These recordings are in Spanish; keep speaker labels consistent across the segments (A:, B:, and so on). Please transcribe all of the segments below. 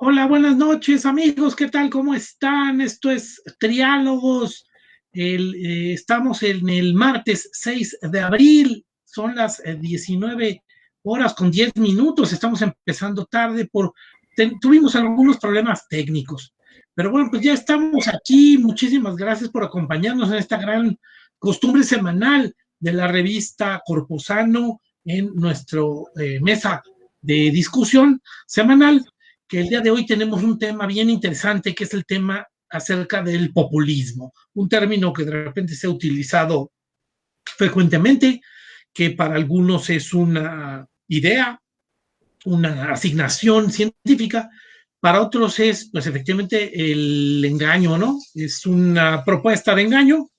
A: Hola, buenas noches, amigos. ¿Qué tal? ¿Cómo están? Esto es Triálogos. Estamos en el martes 6 de abril. Son las 19 horas con 10 minutos. Estamos empezando tarde tuvimos algunos problemas técnicos. Pero bueno, pues ya estamos aquí. Muchísimas gracias por acompañarnos en esta gran costumbre semanal de la revista Corposano en nuestra mesa de discusión semanal, que el día de hoy tenemos un tema bien interesante, que es el tema acerca del populismo, un término que de repente se ha utilizado frecuentemente, que para algunos es una idea, una asignación científica, para otros es, pues efectivamente, el engaño, ¿no? Es una propuesta de engaño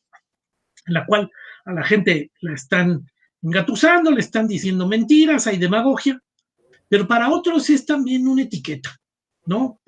A: en la cual a la gente la están engatusando, le están diciendo mentiras, hay demagogia, pero para otros es también una etiqueta, ¿no?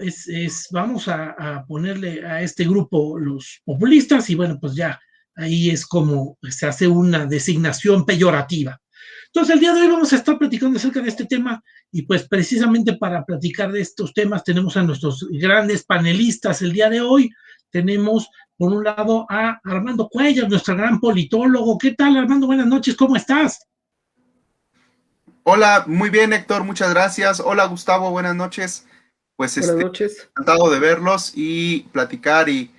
A: Vamos a ponerle a este grupo los populistas y bueno, pues ya ahí es como se hace una designación peyorativa. Entonces, el día de hoy vamos a estar platicando acerca de este tema y pues precisamente para platicar de estos temas tenemos a nuestros grandes panelistas el día de hoy. Tenemos por un lado a Armando Cuellar, nuestro gran politólogo. ¿Qué tal, Armando? Buenas noches, ¿cómo estás?
B: Hola, muy bien, Héctor, muchas gracias. Hola, Gustavo, buenas noches. Pues
C: Buenas noches.
B: encantado de verlos y platicar y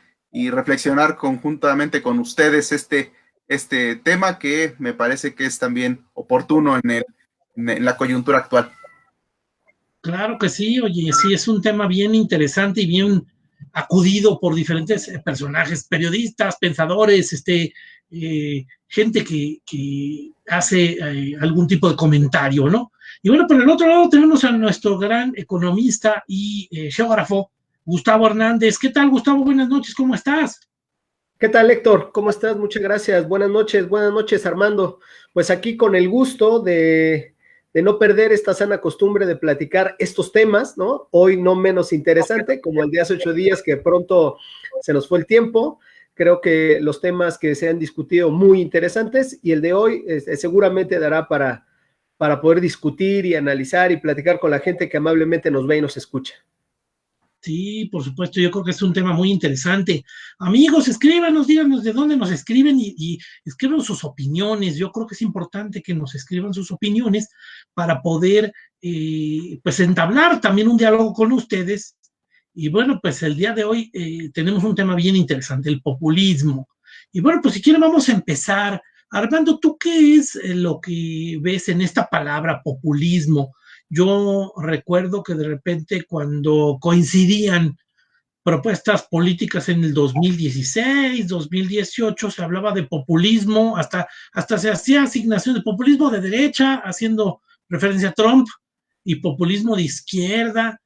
B: reflexionar conjuntamente con ustedes este tema que me parece que es también oportuno en la coyuntura actual.
A: Claro que sí, oye, sí, es un tema bien interesante y bien acudido por diferentes personajes, periodistas, pensadores, gente que hace algún tipo de comentario, ¿no? Y bueno, por el otro lado tenemos a nuestro gran economista y geógrafo, Gustavo Hernández. ¿Qué tal, Gustavo? Buenas noches, ¿cómo estás?
C: ¿Qué tal, Héctor? ¿Cómo estás? Muchas gracias. Buenas noches, Armando. Pues aquí con el gusto de no perder esta sana costumbre de platicar estos temas, ¿no? Hoy no menos interesante, como el de hace 8 días que pronto se nos fue el tiempo. Creo que los temas que se han discutido muy interesantes y el de hoy seguramente dará para poder discutir y analizar y platicar con la gente que amablemente nos ve y nos escucha.
A: Sí, por supuesto, yo creo que es un tema muy interesante. Amigos, escríbanos, díganos de dónde nos escriben y escriban sus opiniones. Yo creo que es importante que nos escriban sus opiniones para poder, pues, entablar también un diálogo con ustedes. Y bueno, pues el día de hoy tenemos un tema bien interesante, el populismo. Y bueno, pues si quieren vamos a empezar. Armando, ¿tú qué es lo que ves en esta palabra populismo? Yo recuerdo que de repente cuando coincidían propuestas políticas en el 2016, 2018, se hablaba de populismo, hasta se hacía asignación de populismo de derecha, haciendo referencia a Trump, y populismo de izquierda,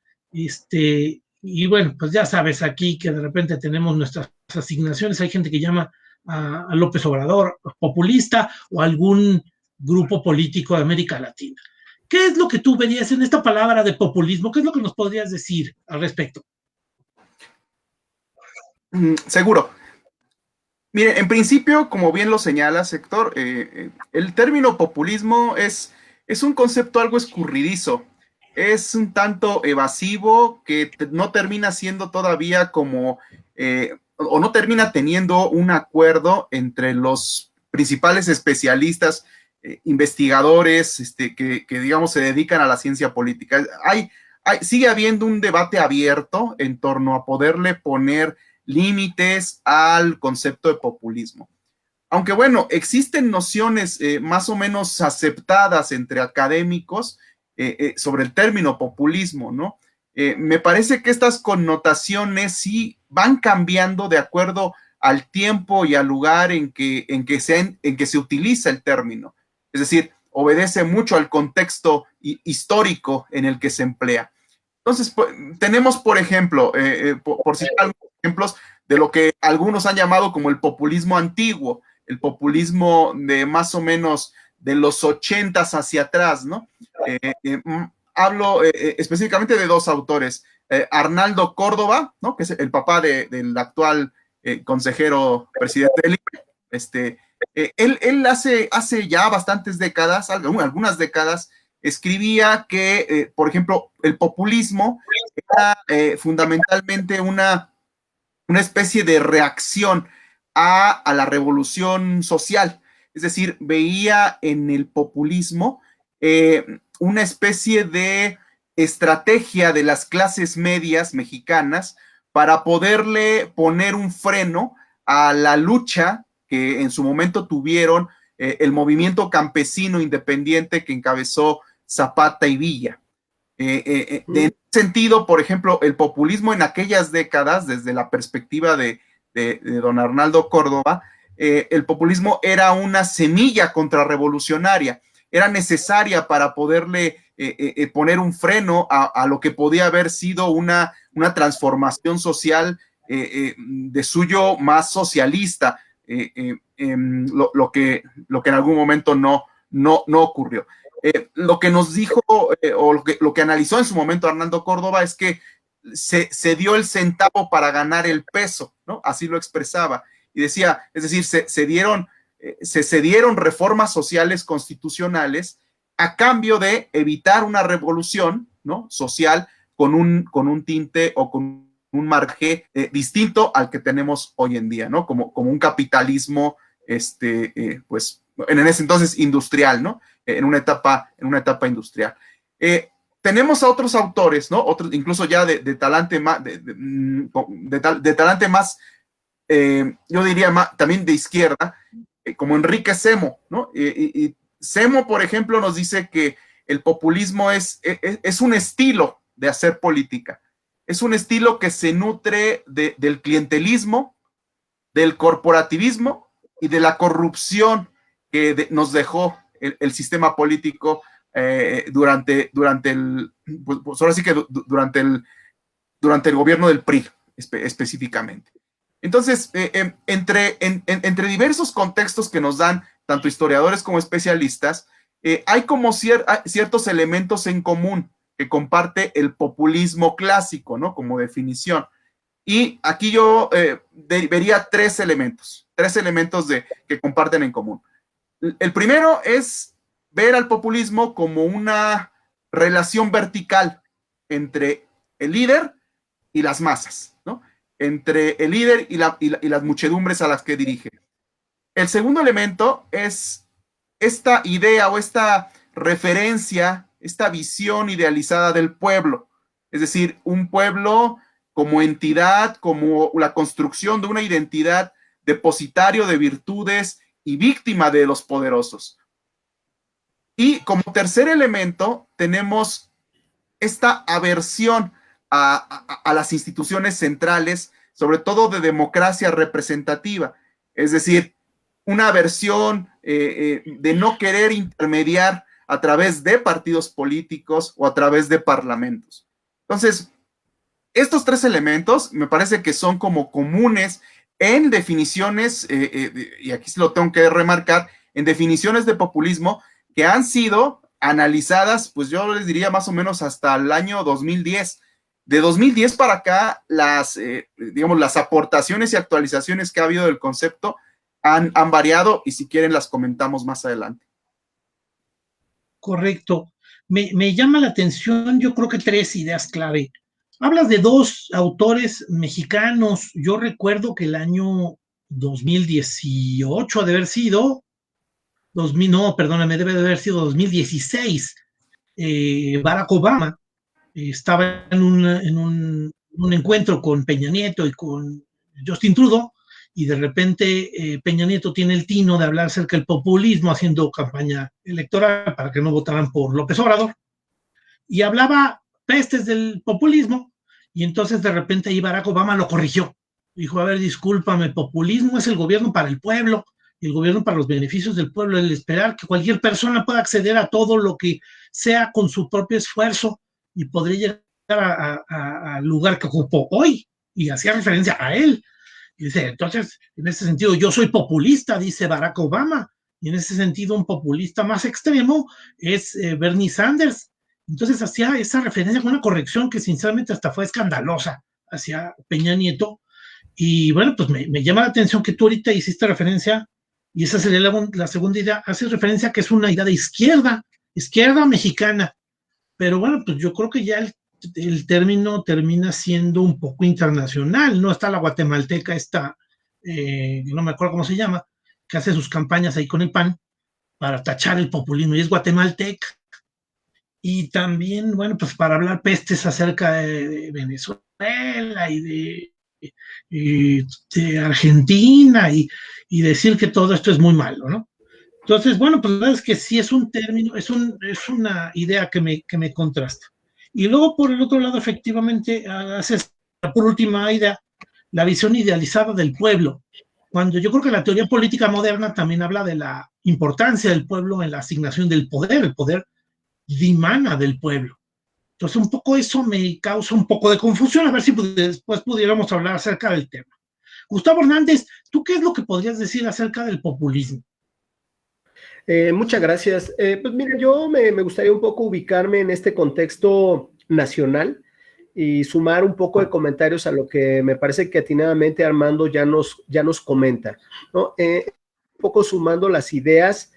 A: y bueno, pues ya sabes aquí que de repente tenemos nuestras asignaciones, hay gente que llama a López Obrador populista o algún grupo político de América Latina. ¿Qué es lo que tú verías en esta palabra de populismo? ¿Qué es lo que nos podrías decir al respecto?
B: Seguro. Mire, en principio, como bien lo señala Héctor, el término populismo es un concepto algo escurridizo, es un tanto evasivo que no termina siendo todavía o no termina teniendo un acuerdo entre los principales especialistas, investigadores, digamos se dedican a la ciencia política. Sigue habiendo un debate abierto en torno a poderle poner límites al concepto de populismo. Aunque bueno, existen nociones más o menos aceptadas entre académicos sobre el término populismo, ¿no? Me parece que estas connotaciones sí van cambiando de acuerdo al tiempo y al lugar en que se utiliza el término. Es decir, obedece mucho al contexto histórico en el que se emplea. Entonces, tenemos, por ejemplo, por citar algunos ejemplos de lo que algunos han llamado como el populismo antiguo, el populismo de más o menos de los 80s hacia atrás, ¿no? Hablo específicamente de dos autores, Arnaldo Córdoba, ¿no? Que es el papá del actual consejero presidente del INE. Él hace ya bastantes décadas, algunas décadas, escribía que, por ejemplo, el populismo era fundamentalmente una especie de reacción a la revolución social. Es decir, veía en el populismo una especie de estrategia de las clases medias mexicanas para poderle poner un freno a la lucha que en su momento tuvieron el movimiento campesino independiente que encabezó Zapata y Villa. En ese sentido, por ejemplo, el populismo en aquellas décadas, desde la perspectiva de don Arnaldo Córdoba, el populismo era una semilla contrarrevolucionaria, era necesaria para poderle poner un freno a lo que podía haber sido una transformación social de suyo más socialista, lo que en algún momento no ocurrió. Lo que nos dijo o lo que analizó en su momento Arnaldo Córdoba es que se dio el centavo para ganar el peso, ¿no? Así lo expresaba. Y decía, es decir, se cedieron reformas sociales constitucionales a cambio de evitar una revolución, ¿no?, social con un tinte o con un margen distinto al que tenemos hoy en día, ¿no? Como un capitalismo, pues, en ese entonces industrial, ¿no? En una etapa industrial. Tenemos a otros autores, ¿no? Otros, incluso ya de talante más, de talante más, yo diría también de izquierda, como Enrique Semo, ¿no? Y Semo, por ejemplo, nos dice que el populismo es un estilo de hacer política. Es un estilo que se nutre del clientelismo, del corporativismo y de la corrupción que nos dejó el sistema político durante el, pues ahora sí que durante el gobierno del PRI específicamente. Entonces, entre diversos contextos que nos dan tanto historiadores como especialistas, hay como ciertos elementos en común que comparte el populismo clásico, ¿no? Como definición. Y aquí yo vería tres elementos que comparten en común. El primero es ver al populismo como una relación vertical entre el líder y las masas, ¿no? Entre el líder y las muchedumbres a las que dirige. El segundo elemento es esta idea o esta referencia, esta visión idealizada del pueblo, es decir, un pueblo como entidad, como la construcción de una identidad depositario de virtudes y víctima de los poderosos. Y como tercer elemento tenemos esta aversión a las instituciones centrales, sobre todo de democracia representativa, es decir, una aversión de no querer intermediar a través de partidos políticos o a través de parlamentos. Entonces, estos tres elementos me parece que son como comunes en definiciones, y aquí se lo tengo que remarcar, en definiciones de populismo que han sido analizadas, pues yo les diría más o menos hasta el año 2010. De 2010 para acá, las aportaciones y actualizaciones que ha habido del concepto han variado y si quieren las comentamos más adelante.
A: Correcto. Me llama la atención, yo creo que tres ideas clave. Hablas de dos autores mexicanos. Yo recuerdo que el año 2018 ha de haber sido, debe de haber sido 2016. Barack Obama estaba en un encuentro con Peña Nieto y con Justin Trudeau, y de repente Peña Nieto tiene el tino de hablar acerca del populismo haciendo campaña electoral para que no votaran por López Obrador, y hablaba pestes del populismo, y entonces de repente ahí Barack Obama lo corrigió. Dijo, a ver, discúlpame, populismo es el gobierno para el pueblo, y el gobierno para los beneficios del pueblo, el esperar que cualquier persona pueda acceder a todo lo que sea con su propio esfuerzo y podría llegar al lugar que ocupó hoy, y hacía referencia a él. Y dice, entonces, en ese sentido, yo soy populista, dice Barack Obama, y en ese sentido un populista más extremo es Bernie Sanders. Entonces hacía esa referencia con una corrección que sinceramente hasta fue escandalosa hacia Peña Nieto. Y bueno, pues me llama la atención que tú ahorita hiciste referencia, y esa sería la segunda idea, haces referencia que es una idea de izquierda, izquierda mexicana, pero bueno, pues yo creo que ya el término termina siendo un poco internacional, ¿no? Está la guatemalteca, no me acuerdo cómo se llama, que hace sus campañas ahí con el PAN para tachar el populismo, y es guatemalteca. Y también, bueno, pues para hablar pestes acerca de Venezuela de Argentina y decir que todo esto es muy malo, ¿no? Entonces, bueno, pues la verdad es que sí es un término, es una idea que me contrasta. Y luego, por el otro lado, efectivamente, haces, por última idea, la visión idealizada del pueblo. Cuando yo creo que la teoría política moderna también habla de la importancia del pueblo en la asignación del poder. El poder dimana del pueblo. Entonces, un poco eso me causa un poco de confusión. A ver si después pudiéramos hablar acerca del tema. Gustavo Hernández, ¿tú qué es lo que podrías decir acerca del populismo?
C: Muchas gracias. Pues mira, yo me gustaría un poco ubicarme en este contexto nacional y sumar un poco de comentarios a lo que me parece que atinadamente Armando ya nos comenta, ¿no? Un poco sumando las ideas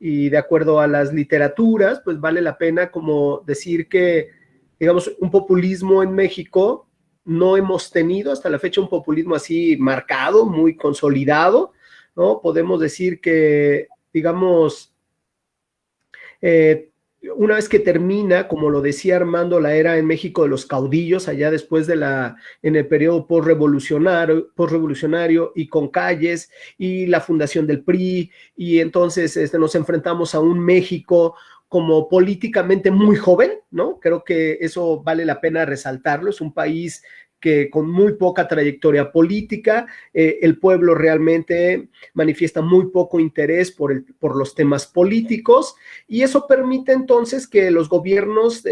C: y de acuerdo a las literaturas, pues vale la pena como decir que, digamos, un populismo en México no hemos tenido hasta la fecha un populismo así marcado, muy consolidado, ¿no? Podemos decir que, digamos, una vez que termina, como lo decía Armando, la era en México de los caudillos, allá después en el periodo postrevolucionario y con Calles y la fundación del PRI, y entonces nos enfrentamos a un México como políticamente muy joven, ¿no? Creo que eso vale la pena resaltarlo, es un país que con muy poca trayectoria política, el pueblo realmente manifiesta muy poco interés por los temas políticos, y eso permite entonces que los gobiernos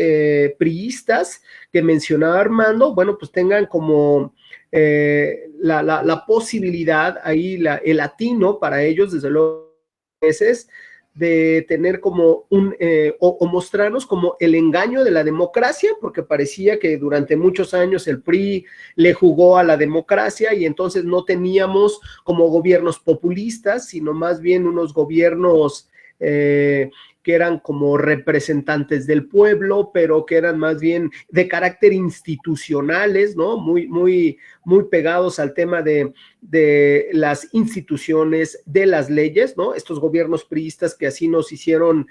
C: priistas que mencionaba Armando, bueno, pues tengan como la posibilidad ahí, el atino para ellos, desde luego, de tener como o mostrarnos como el engaño de la democracia, porque parecía que durante muchos años el PRI le jugó a la democracia y entonces no teníamos como gobiernos populistas, sino más bien unos gobiernos que eran como representantes del pueblo, pero que eran más bien de carácter institucionales, ¿no? Muy pegados al tema de las instituciones, de las leyes, ¿no? Estos gobiernos priistas que así nos hicieron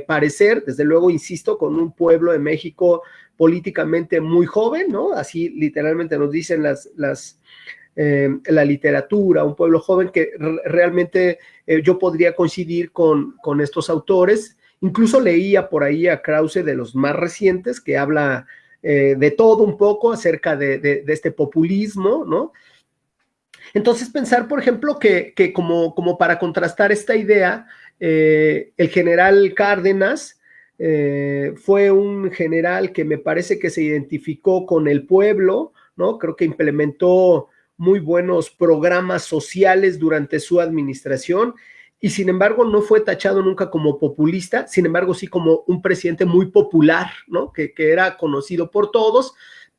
C: parecer, desde luego, insisto, con un pueblo de México políticamente muy joven, ¿no? Así literalmente nos dicen la literatura, un pueblo joven que realmente yo podría coincidir con estos autores. Incluso leía por ahí a Krause, de los más recientes, que habla de todo un poco acerca de este populismo, ¿no? Entonces pensar, por ejemplo, que como para contrastar esta idea, el general Cárdenas fue un general que me parece que se identificó con el pueblo, ¿no? Creo que implementó muy buenos programas sociales durante su administración y sin embargo no fue tachado nunca como populista, sin embargo sí como un presidente muy popular, ¿no? Que era conocido por todos,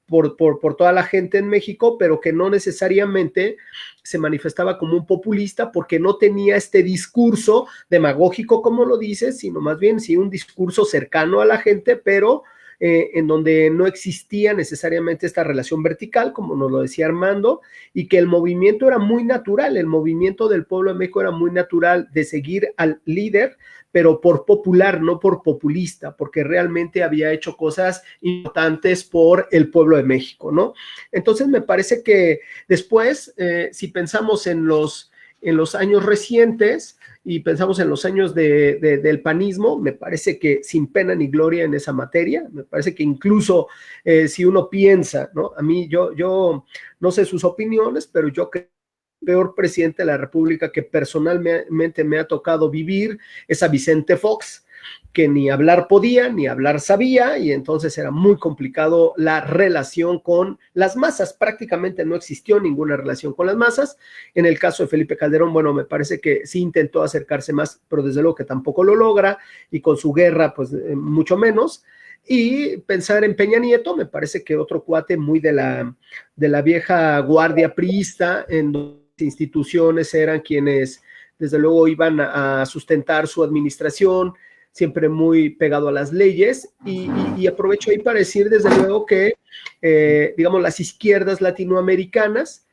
C: por toda la gente en México, pero que no necesariamente se manifestaba como un populista porque no tenía este discurso demagógico, como lo dices, sino más bien sí un discurso cercano a la gente, pero en donde no existía necesariamente esta relación vertical, como nos lo decía Armando, y que el movimiento era muy natural, el movimiento del pueblo de México era muy natural de seguir al líder, pero por popular, no por populista, porque realmente había hecho cosas importantes por el pueblo de México, ¿no? Entonces me parece que después, si pensamos en los años recientes y pensamos en los años del panismo, me parece que sin pena ni gloria en esa materia, me parece que incluso si uno piensa, ¿no? A mí, yo no sé sus opiniones, pero yo creo que el peor presidente de la República que personalmente me ha tocado vivir es a Vicente Fox, que ni hablar podía, ni hablar sabía, y entonces era muy complicado la relación con las masas, prácticamente no existió ninguna relación con las masas. En el caso de Felipe Calderón, bueno, me parece que sí intentó acercarse más, pero desde luego que tampoco lo logra, y con su guerra, pues mucho menos. Y pensar en Peña Nieto, me parece que otro cuate muy de la vieja guardia priista, en donde las instituciones eran quienes desde luego iban a sustentar su administración, siempre muy pegado a las leyes, y aprovecho ahí para decir desde luego que, digamos, las izquierdas latinoamericanas,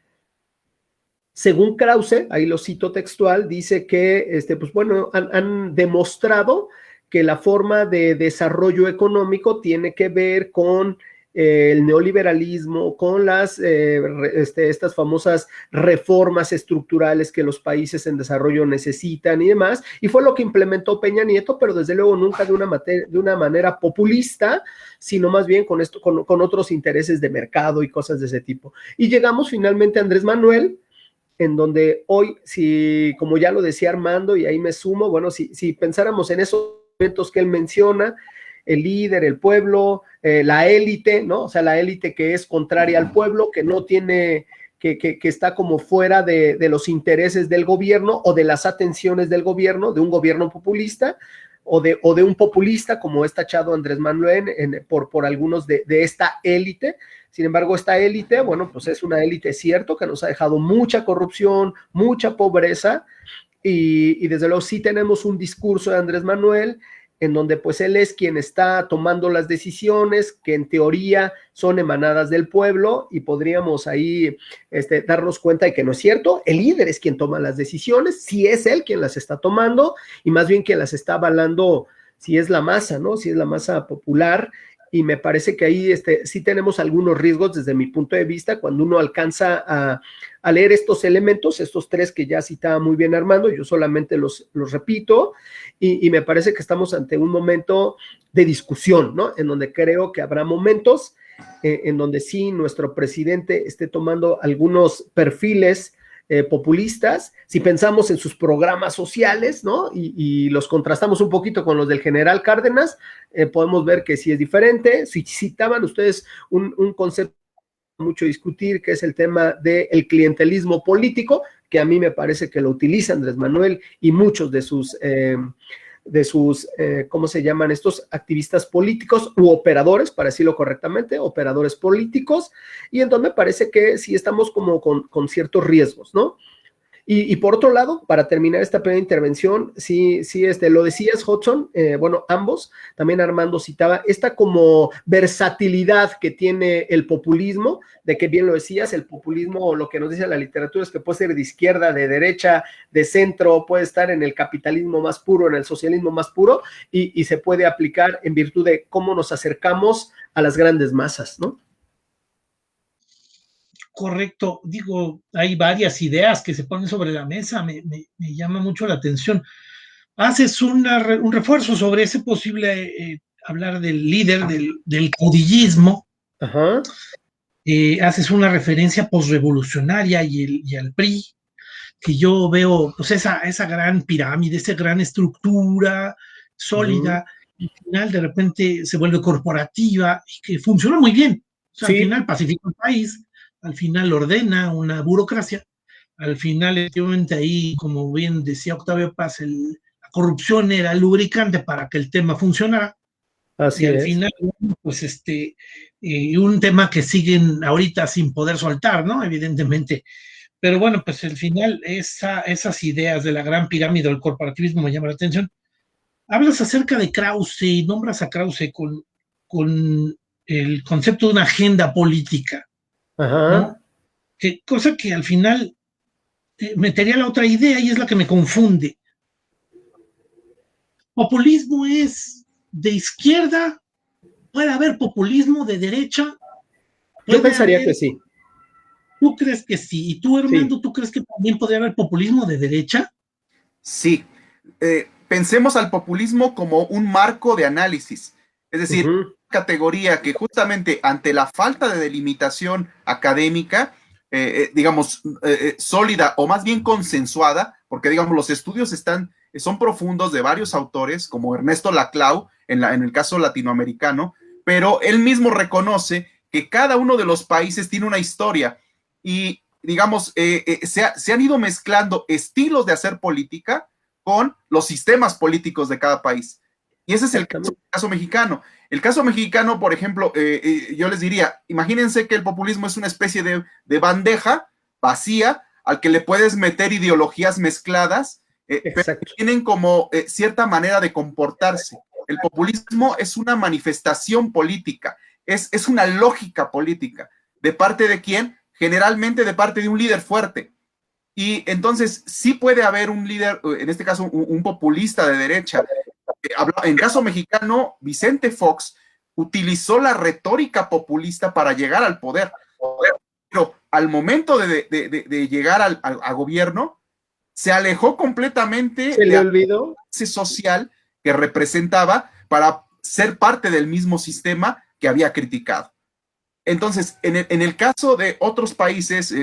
C: según Krause, ahí lo cito textual, dice que, pues bueno, han demostrado que la forma de desarrollo económico tiene que ver con el neoliberalismo, con estas famosas reformas estructurales que los países en desarrollo necesitan y demás, y fue lo que implementó Peña Nieto, pero desde luego nunca de una manera populista, sino más bien con otros intereses de mercado y cosas de ese tipo. Y llegamos finalmente a Andrés Manuel, en donde hoy, si, como ya lo decía Armando, y ahí me sumo, bueno, si pensáramos en esos eventos que él menciona, el líder, el pueblo, la élite, ¿no? O sea, la élite que es contraria al pueblo, que no tiene, que está como fuera de los intereses del gobierno o de las atenciones del gobierno, de un gobierno populista, o de un populista, como es tachado Andrés Manuel por algunos de esta élite. Sin embargo, esta élite, bueno, pues es una élite, cierto, que nos ha dejado mucha corrupción, mucha pobreza, y desde luego sí tenemos un discurso de Andrés Manuel en donde pues él es quien está tomando las decisiones que en teoría son emanadas del pueblo, y podríamos ahí darnos cuenta de que no es cierto. El líder es quien toma las decisiones, sí es él quien las está tomando, y más bien quien las está avalando, si es la masa, ¿no? Si es la masa popular. Y me parece que ahí sí tenemos algunos riesgos desde mi punto de vista cuando uno alcanza a leer estos elementos, estos tres que ya citaba muy bien Armando, yo solamente los repito, y me parece que estamos ante un momento de discusión, ¿no? En donde creo que habrá momentos en donde sí nuestro presidente esté tomando algunos perfiles populistas. Si pensamos en sus programas sociales, ¿no? Y los contrastamos un poquito con los del general Cárdenas, podemos ver que sí es diferente. Si citaban ustedes un concepto mucho discutir, que es el tema del clientelismo político, que a mí me parece que lo utiliza Andrés Manuel y muchos de sus ¿cómo se llaman estos? Activistas políticos u operadores, para decirlo correctamente, operadores políticos, y en donde me parece que sí estamos como con ciertos riesgos, ¿no? Y por otro lado, para terminar esta primera intervención, sí, lo decías, Hudson, bueno, ambos, también Armando citaba, esta como versatilidad que tiene el populismo, de que bien lo decías, el populismo, lo que nos dice la literatura es que puede ser de izquierda, de derecha, de centro, puede estar en el capitalismo más puro, en el socialismo más puro, y se puede aplicar en virtud de cómo nos acercamos a las grandes masas, ¿no?
A: Correcto, digo, hay varias ideas que se ponen sobre la mesa, me llama mucho la atención. Haces un refuerzo sobre ese posible hablar del líder, del caudillismo.
C: Ajá.
A: Haces una referencia posrevolucionaria y al PRI, que yo veo pues esa gran pirámide, esa gran estructura sólida, y al final de repente se vuelve corporativa y que funciona muy bien. O sea, sí. Al final pacifica el país, al final ordena una burocracia, al final efectivamente ahí, como bien decía Octavio Paz, la corrupción era el lubricante para que el tema funcionara.
C: Así
A: y al final, pues un tema que siguen ahorita sin poder soltar, ¿no? Evidentemente. Pero bueno, pues al final esas ideas de la gran pirámide del corporativismo me llaman la atención. Hablas acerca de Krause y nombras a Krause con el concepto de una agenda política.
C: Ajá.
A: ¿No? Cosa que al final metería la otra idea y es la que me confunde. Populismo es de izquierda, puede haber populismo de derecha.
C: Yo pensaría que sí.
A: ¿Tú crees que sí? ¿Y tú, Armando, sí, tú crees que también podría haber populismo de derecha?
B: Sí. Pensemos al populismo como un marco de análisis. Es decir, categoría que justamente ante la falta de delimitación académica, digamos, sólida o más bien consensuada, porque digamos los estudios son profundos de varios autores, como Ernesto Laclau, en el caso latinoamericano, pero él mismo reconoce que cada uno de los países tiene una historia y, digamos, se han ido mezclando estilos de hacer política con los sistemas políticos de cada país. Y ese es el caso mexicano. El caso mexicano, por ejemplo, yo les diría, imagínense que el populismo es una especie de bandeja vacía al que le puedes meter ideologías mezcladas pero tienen como cierta manera de comportarse. El populismo es una manifestación política, es una lógica política. ¿De parte de quién? Generalmente de parte de un líder fuerte. Y entonces sí puede haber un líder, en este caso un populista de derecha. En caso mexicano, Vicente Fox utilizó la retórica populista para llegar al poder. Pero al momento de llegar a gobierno, se alejó completamente
C: de la clase
B: social que representaba para ser parte del mismo sistema que había criticado. Entonces, en el caso de otros países,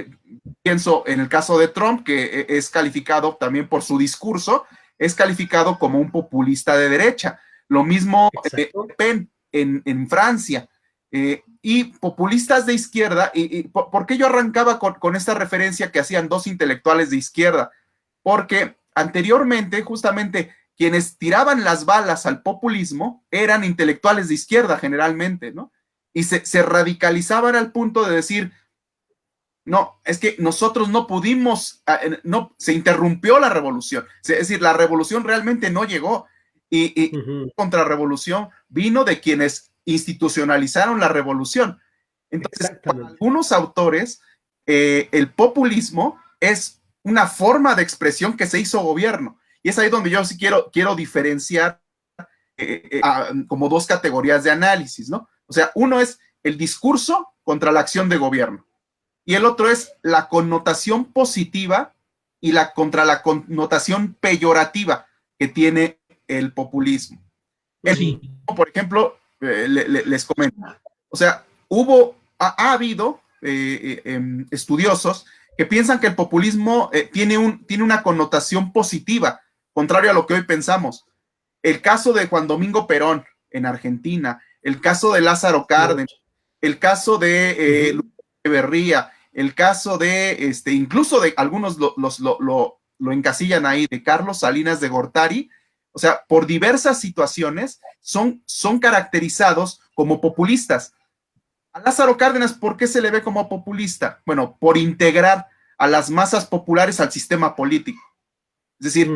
B: pienso en el caso de Trump, que es calificado también por su discurso, es calificado como un populista de derecha. Lo mismo Pen en Francia. Y populistas de izquierda, ¿por qué yo arrancaba con esta referencia que hacían dos intelectuales de izquierda? Porque anteriormente, justamente, quienes tiraban las balas al populismo eran intelectuales de izquierda generalmente, ¿no? Y se radicalizaban al punto de decir, no, es que nosotros no pudimos, no, se interrumpió la revolución. Es decir, la revolución realmente no llegó. Y contrarrevolución vino de quienes institucionalizaron la revolución. Entonces, para algunos autores, el populismo es una forma de expresión que se hizo gobierno. Y es ahí donde yo sí quiero diferenciar como dos categorías de análisis, ¿no? O sea, uno es el discurso contra la acción de gobierno y el otro es la connotación positiva y contra la connotación peyorativa que tiene el populismo. Sí. Por ejemplo, les comento, o sea, ha habido estudiosos que piensan que el populismo tiene una connotación positiva, contrario a lo que hoy pensamos. El caso de Juan Domingo Perón en Argentina, el caso de Lázaro Cárdenas, el caso de Luis Echeverría, el caso de, incluso de algunos lo encasillan ahí, de Carlos Salinas de Gortari, o sea, por diversas situaciones son caracterizados como populistas. A Lázaro Cárdenas, ¿por qué se le ve como populista? Bueno, por integrar a las masas populares al sistema político. Es decir,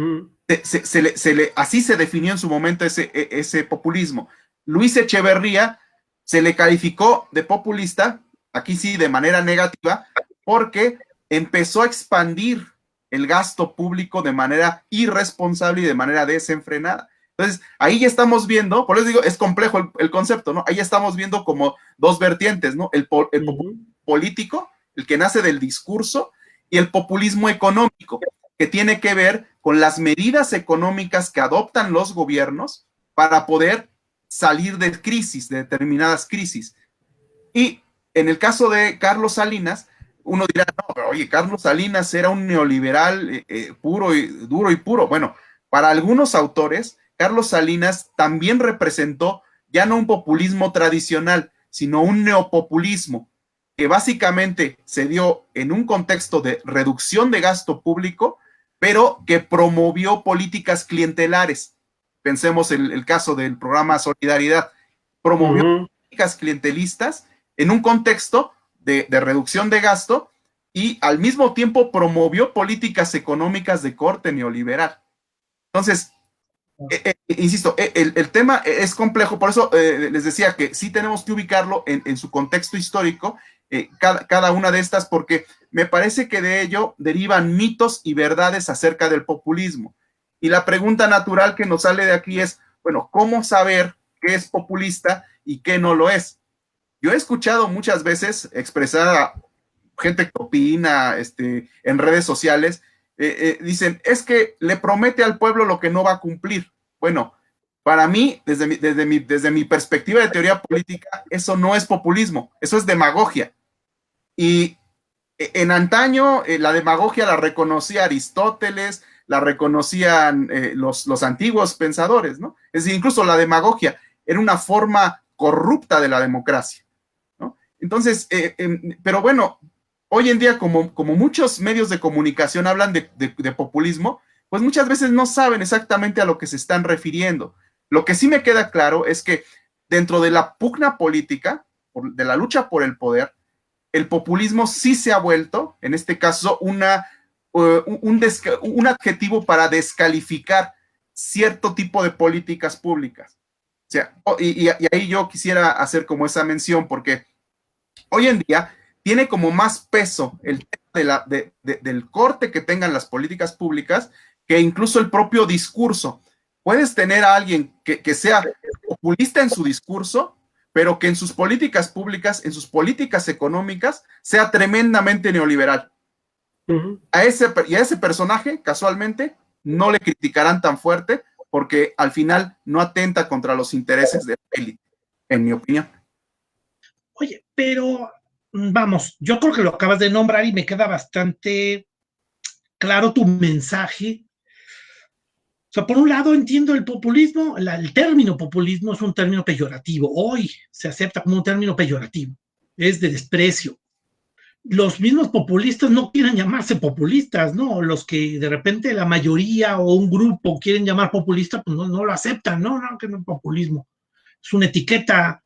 B: así se definió en su momento ese populismo. Luis Echeverría se le calificó de populista, aquí sí de manera negativa, porque empezó a expandir el gasto público de manera irresponsable y de manera desenfrenada. Entonces, ahí ya estamos viendo, por eso digo, es complejo el concepto, ¿no? Ahí ya estamos viendo como dos vertientes, ¿no? El populismo político, el que nace del discurso, y el populismo económico, que tiene que ver con las medidas económicas que adoptan los gobiernos para poder salir de crisis, de determinadas crisis. Y en el caso de Carlos Salinas, uno dirá, no, pero oye, Carlos Salinas era un neoliberal puro y duro y puro. Bueno, para algunos autores, Carlos Salinas también representó ya no un populismo tradicional, sino un neopopulismo, que básicamente se dio en un contexto de reducción de gasto público, pero que promovió políticas clientelares. Pensemos en el caso del programa Solidaridad. Promovió políticas clientelistas en un contexto de reducción de gasto y al mismo tiempo promovió políticas económicas de corte neoliberal. Entonces, insisto, el tema es complejo, por eso les decía que sí tenemos que ubicarlo en su contexto histórico, cada una de estas, porque me parece que de ello derivan mitos y verdades acerca del populismo. Y la pregunta natural que nos sale de aquí es, bueno, ¿cómo saber qué es populista y qué no lo es? Yo he escuchado muchas veces expresar a gente que opina en redes sociales, dicen, es que le promete al pueblo lo que no va a cumplir. Bueno, para mí, desde mi perspectiva de teoría política, eso no es populismo, eso es demagogia. Y en antaño, la demagogia la reconocía Aristóteles, la reconocían los antiguos pensadores, ¿no? Es decir, incluso la demagogia era una forma corrupta de la democracia, ¿no? Entonces, pero bueno, hoy en día, como muchos medios de comunicación hablan de populismo, pues muchas veces no saben exactamente a lo que se están refiriendo. Lo que sí me queda claro es que dentro de la pugna política, de la lucha por el poder, el populismo sí se ha vuelto, en este caso, un adjetivo para descalificar cierto tipo de políticas públicas. O sea, y ahí yo quisiera hacer como esa mención, porque hoy en día tiene como más peso el tema del corte que tengan las políticas públicas que incluso el propio discurso. Puedes tener a alguien que sea populista en su discurso, pero que en sus políticas públicas, en sus políticas económicas, sea tremendamente neoliberal. A ese personaje, casualmente, no le criticarán tan fuerte porque al final no atenta contra los intereses de la élite, en mi opinión.
A: Oye, pero vamos, yo creo que lo acabas de nombrar y me queda bastante claro tu mensaje. O sea, por un lado entiendo el populismo, el término populismo es un término peyorativo. Hoy se acepta como un término peyorativo, es de desprecio. Los mismos populistas no quieren llamarse populistas, ¿no? Los que de repente la mayoría o un grupo quieren llamar populista, pues no lo aceptan, ¿no? No, que no es populismo. Es una etiqueta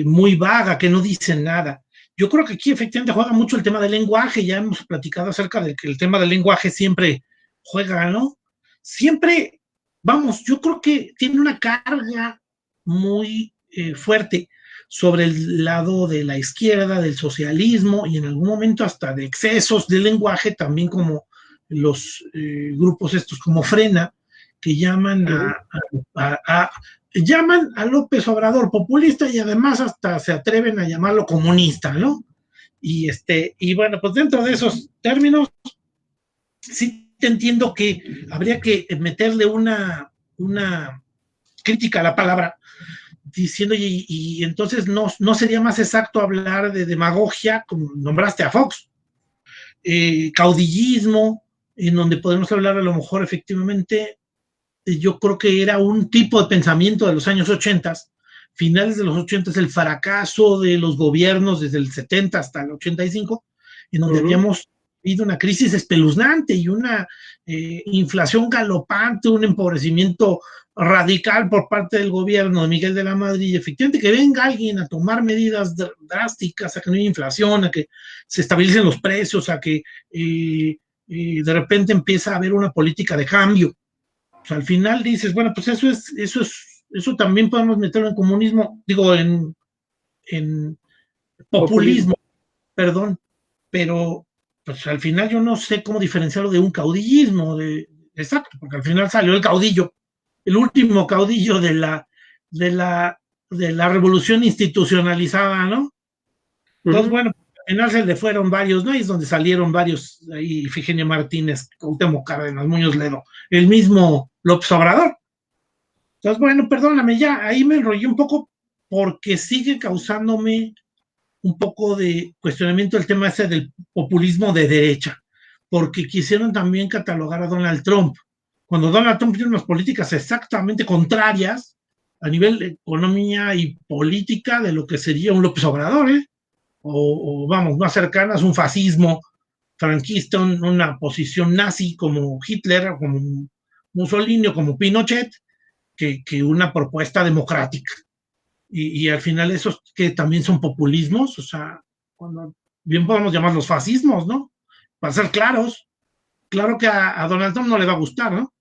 A: muy vaga que no dice nada. Yo creo que aquí efectivamente juega mucho el tema del lenguaje, ya hemos platicado acerca de que el tema del lenguaje siempre juega, ¿no? Siempre, vamos, yo creo que tiene una carga muy fuerte sobre el lado de la izquierda, del socialismo y en algún momento hasta de excesos de lenguaje, también como los grupos estos como Frena, que llaman llaman a López Obrador populista y además hasta se atreven a llamarlo comunista, ¿no? Y bueno, pues dentro de esos términos, sí te entiendo que habría que meterle una crítica a la palabra, diciendo, y entonces no sería más exacto hablar de demagogia, como nombraste a Fox, caudillismo, en donde podemos hablar a lo mejor efectivamente, yo creo que era un tipo de pensamiento de los años 80, finales de los 80, el fracaso de los gobiernos desde el 70 hasta el 85, en donde habíamos vivido una crisis espeluznante y una inflación galopante, un empobrecimiento radical por parte del gobierno de Miguel de la Madrid, y efectivamente que venga alguien a tomar medidas drásticas, a que no haya inflación, a que se estabilicen los precios, a que de repente empieza a haber una política de cambio. O sea, al final dices, bueno, pues eso también podemos meterlo en comunismo, digo, en populismo, perdón, pero pues al final yo no sé cómo diferenciarlo de un caudillismo, exacto, porque al final salió el caudillo, el último caudillo de la revolución institucionalizada, ¿no? Entonces, bueno, al final se le fueron varios, ¿no? Y es donde salieron varios, ahí Ifigenia Martínez, Cuauhtémoc Cárdenas, Muñoz Ledo, el mismo López Obrador. Entonces, bueno, perdóname, ya ahí me enrollé un poco porque sigue causándome un poco de cuestionamiento el tema ese del populismo de derecha, porque quisieron también catalogar a Donald Trump, cuando Donald Trump tiene unas políticas exactamente contrarias a nivel de economía y política de lo que sería un López Obrador, ¿eh? O vamos, más cercanas, un fascismo franquista, una posición nazi como Hitler, como Mussolini o como Pinochet, que una propuesta democrática. Y al final esos que también son populismos, o sea, cuando bien podemos llamarlos fascismos, ¿no? Para ser claros, claro que a Donald Trump no le va a gustar, ¿no?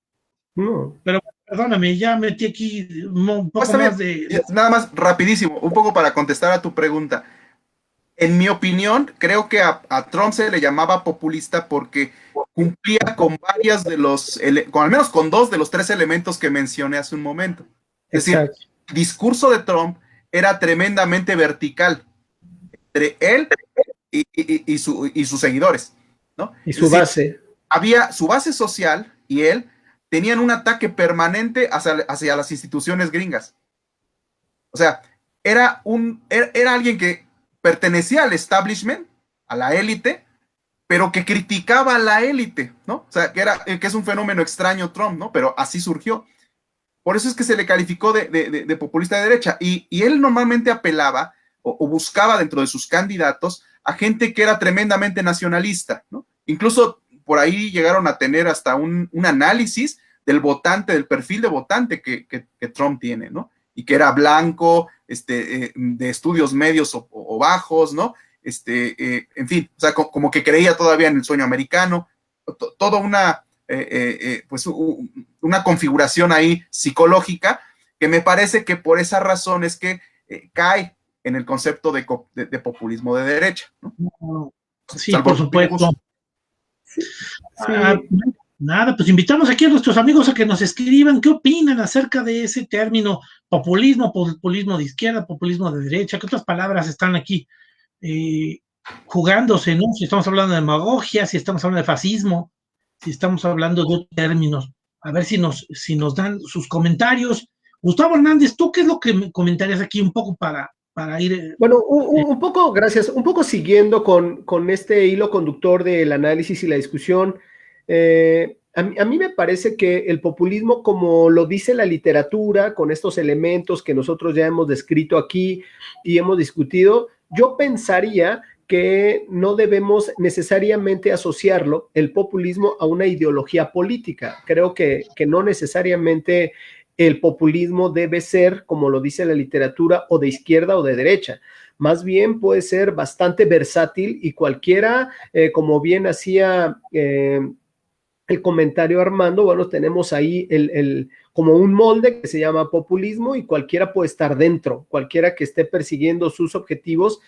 C: No.
A: Pero perdóname, ya metí aquí un poco más de...
B: Nada más rapidísimo, un poco para contestar a tu pregunta. En mi opinión, creo que a Trump se le llamaba populista porque cumplía con varias con al menos con 2 de los 3 elementos que mencioné hace un momento. Es decir, el discurso de Trump era tremendamente vertical entre él y sus seguidores, ¿no?
C: Y su base.
B: Había su base social y él tenían un ataque permanente hacia las instituciones gringas. O sea, era alguien que pertenecía al establishment, a la élite, pero que criticaba a la élite, ¿no? O sea, que es un fenómeno extraño Trump, ¿no? Pero así surgió. Por eso es que se le calificó de populista de derecha. Y él normalmente apelaba o buscaba dentro de sus candidatos a gente que era tremendamente nacionalista, ¿no? Incluso por ahí llegaron a tener hasta un análisis del votante, del perfil de votante que Trump tiene, ¿no? Y que era blanco, de estudios medios o bajos, ¿no? En fin, o sea, como que creía todavía en el sueño americano. toda una configuración ahí psicológica, que me parece que por esa razón es que cae en el concepto de populismo de derecha, ¿no?
A: Sí, por supuesto.
C: Sí.
A: Nada, pues invitamos aquí a nuestros amigos a que nos escriban qué opinan acerca de ese término populismo de izquierda, populismo de derecha, qué otras palabras están aquí jugándose, ¿no? Si estamos hablando de demagogia, si estamos hablando de fascismo, si estamos hablando de otros términos. A ver si nos dan sus comentarios. Gustavo Hernández, ¿tú qué es lo que me comentarías aquí un poco para ir?
C: Bueno, un poco, gracias, un poco siguiendo con este hilo conductor del análisis y la discusión. A mí me parece que el populismo, como lo dice la literatura, con estos elementos que nosotros ya hemos descrito aquí y hemos discutido, yo pensaría que no debemos necesariamente asociarlo, el populismo, a una ideología política. Creo que no necesariamente el populismo debe ser, como lo dice la literatura, o de izquierda o de derecha. Más bien puede ser bastante versátil y cualquiera, como bien hacía el comentario Armando, bueno, tenemos ahí como un molde que se llama populismo y cualquiera puede estar dentro, cualquiera que esté persiguiendo sus objetivos,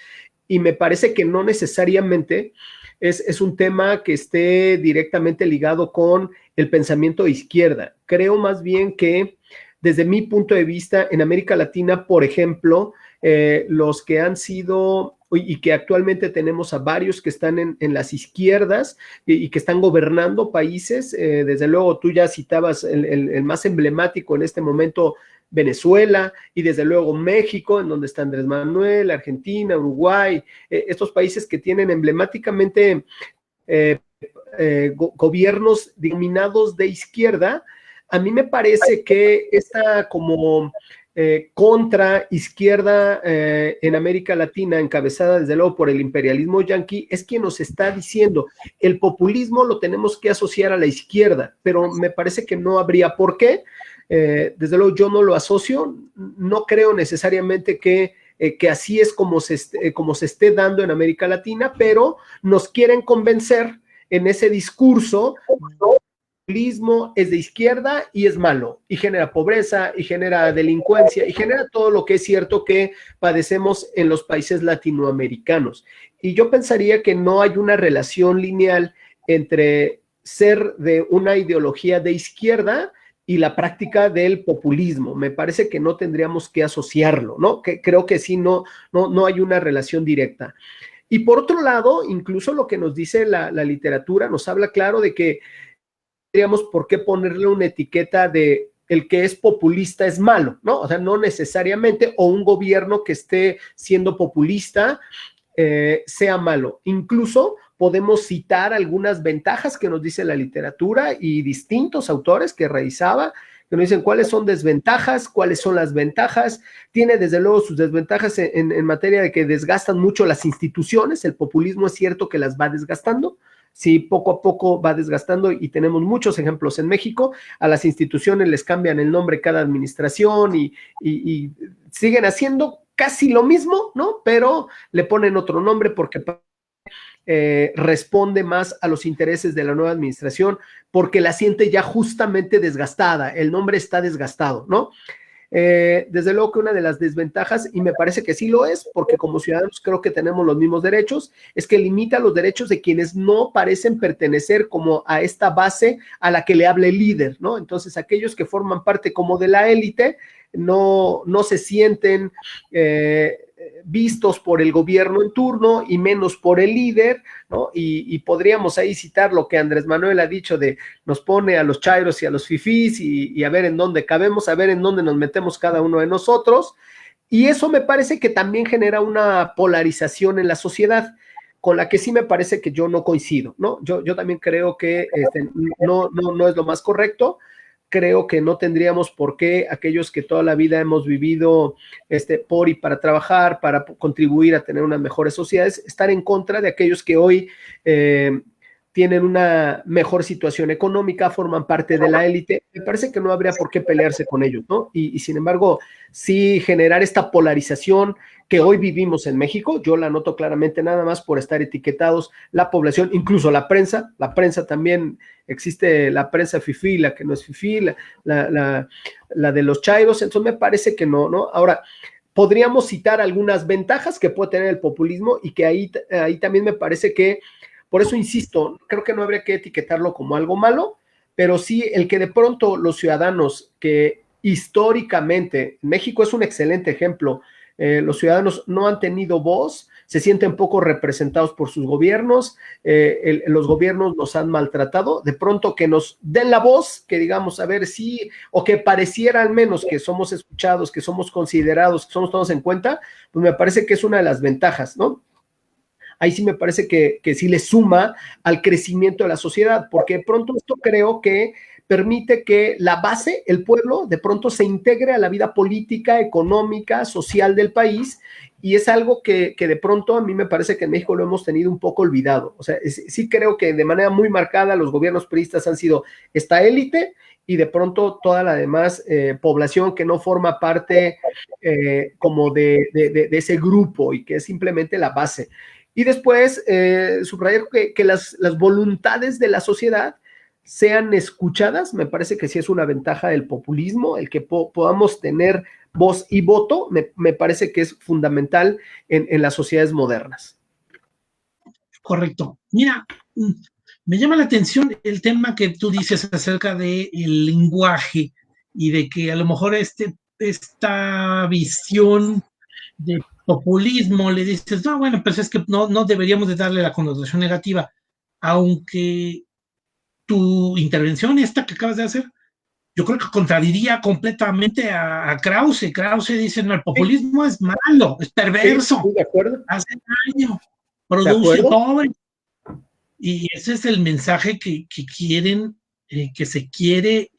C: y me parece que no necesariamente es un tema que esté directamente ligado con el pensamiento de izquierda. Creo más bien que desde mi punto de vista, en América Latina, por ejemplo, los que han sido y que actualmente tenemos a varios que están en las izquierdas y que están gobernando países, desde luego tú ya citabas el más emblemático en este momento, Venezuela, y desde luego México, en donde está Andrés Manuel, Argentina, Uruguay, estos países que tienen emblemáticamente gobiernos dominados de izquierda. A mí me parece que esta como contra izquierda en América Latina, encabezada desde luego por el imperialismo yanqui, es quien nos está diciendo el populismo lo tenemos que asociar a la izquierda, pero me parece que no habría por qué. Desde luego yo no lo asocio, no creo necesariamente que así es como se esté dando en América Latina, pero nos quieren convencer en ese discurso, ¿no? El populismo es de izquierda y es malo, y genera pobreza, y genera delincuencia, y genera todo lo que es cierto que padecemos en los países latinoamericanos. Y yo pensaría que no hay una relación lineal entre ser de una ideología de izquierda y la práctica del populismo. Me parece que no tendríamos que asociarlo, ¿no? Que creo que sí, no hay una relación directa. Y por otro lado, incluso lo que nos dice la literatura nos habla claro de que tendríamos por qué ponerle una etiqueta de el que es populista es malo, ¿no? O sea, no necesariamente, o un gobierno que esté siendo populista sea malo. Incluso podemos citar algunas ventajas que nos dice la literatura y distintos autores que revisaba, que nos dicen cuáles son desventajas, cuáles son las ventajas. Tiene desde luego sus desventajas en materia de que desgastan mucho las instituciones. El populismo es cierto que las va desgastando. Sí, poco a poco va desgastando y tenemos muchos ejemplos en México. A las instituciones les cambian el nombre cada administración y siguen haciendo casi lo mismo, ¿no? Pero le ponen otro nombre porque responde más a los intereses de la nueva administración, porque la siente ya justamente desgastada, el nombre está desgastado, ¿no? Desde luego que una de las desventajas, y me parece que sí lo es, porque como ciudadanos creo que tenemos los mismos derechos, es que limita los derechos de quienes no parecen pertenecer como a esta base a la que le habla el líder, ¿no? Entonces aquellos que forman parte como de la élite no se sienten vistos por el gobierno en turno y menos por el líder, ¿no? Y podríamos ahí citar lo que Andrés Manuel ha dicho de nos pone a los chairos y a los fifís y a ver en dónde cabemos, a ver en dónde nos metemos cada uno de nosotros, y eso me parece que también genera una polarización en la sociedad, con la que sí me parece que yo no coincido, ¿no? Yo también creo que no es lo más correcto. Creo que no tendríamos por qué aquellos que toda la vida hemos vivido por y para trabajar, para contribuir a tener unas mejores sociedades, estar en contra de aquellos que hoy tienen una mejor situación económica, forman parte de la élite, me parece que no habría por qué pelearse con ellos, ¿no? Y sin embargo, sí generar esta polarización que hoy vivimos en México, yo la noto claramente nada más por estar etiquetados la población, incluso la prensa también, existe la prensa fifí, la que no es fifí, la de los chairos, entonces me parece que no, ¿no? Ahora, podríamos citar algunas ventajas que puede tener el populismo y que ahí también me parece que, por eso insisto, creo que no habría que etiquetarlo como algo malo, pero sí el que de pronto los ciudadanos que históricamente, México es un excelente ejemplo, los ciudadanos no han tenido voz, se sienten poco representados por sus gobiernos, los gobiernos nos han maltratado, de pronto que nos den la voz, que digamos, a ver si, o que pareciera al menos que somos escuchados, que somos considerados, que somos tomados en cuenta, pues me parece que es una de las ventajas, ¿no? Ahí sí me parece que sí le suma al crecimiento de la sociedad, porque de pronto esto creo que permite que la base, el pueblo, de pronto se integre a la vida política, económica, social del país, y es algo que de pronto a mí me parece que en México lo hemos tenido un poco olvidado. O sea, sí creo que de manera muy marcada los gobiernos priistas han sido esta élite y de pronto toda la demás población que no forma parte como de ese grupo y que es simplemente la base. Y después subrayar que las voluntades de la sociedad sean escuchadas, me parece que sí es una ventaja del populismo, el que podamos tener voz y voto, me parece que es fundamental en las sociedades modernas.
A: Correcto. Mira, me llama la atención el tema que tú dices acerca del lenguaje y de que a lo mejor esta visión de populismo le dices, no, bueno, pues es que no deberíamos de darle la connotación negativa, aunque tu intervención, esta que acabas de hacer, yo creo que contradiría completamente a Krause. Krause dice, no, el populismo es malo, es perverso,
C: sí, de acuerdo.
A: hace daño, produce pobre. Y ese es el mensaje que quieren, que se quiere